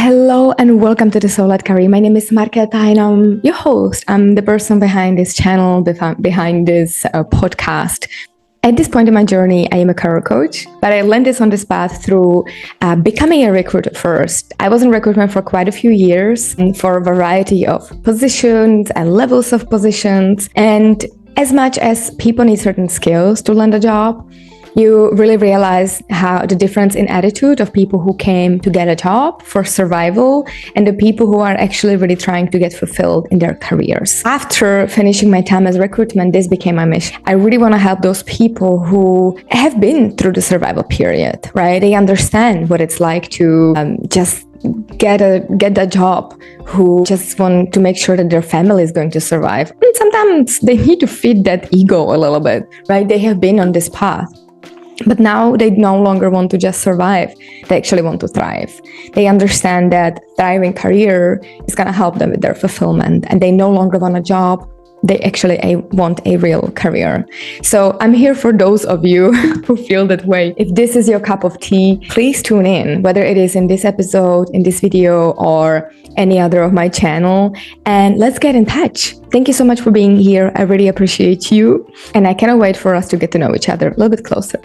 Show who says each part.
Speaker 1: Hello and welcome to the Soul-Led Career. My name is Marketa and I'm your host. I'm the person behind this channel, behind this podcast. At this point in my journey, I am a career coach, but I landed on this path through becoming a recruiter first. I was in recruitment for quite a few years for a variety of positions and levels of positions. And as much as people need certain skills to land a job, you really realize how the difference in attitude of people who came to get a job for survival and the people who are actually really trying to get fulfilled in their careers. After finishing my time as recruitment, this became my mission. I really want to help those people who have been through the survival period, right? They understand what it's like to just get that job, who just want to make sure that their family is going to survive. And sometimes they need to feed that ego a little bit, right? They have been on this path. But now they no longer want to just survive. They actually want to thrive. They understand that thriving career is going to help them with their fulfillment, and they no longer want a job. They actually want a real career. So I'm here for those of you who feel that way. If this is your cup of tea, please tune in, whether it is in this episode, in this video, or any other of my channel, and let's get in touch. Thank you so much for being here. I really appreciate you, and I cannot wait for us to get to know each other a little bit closer.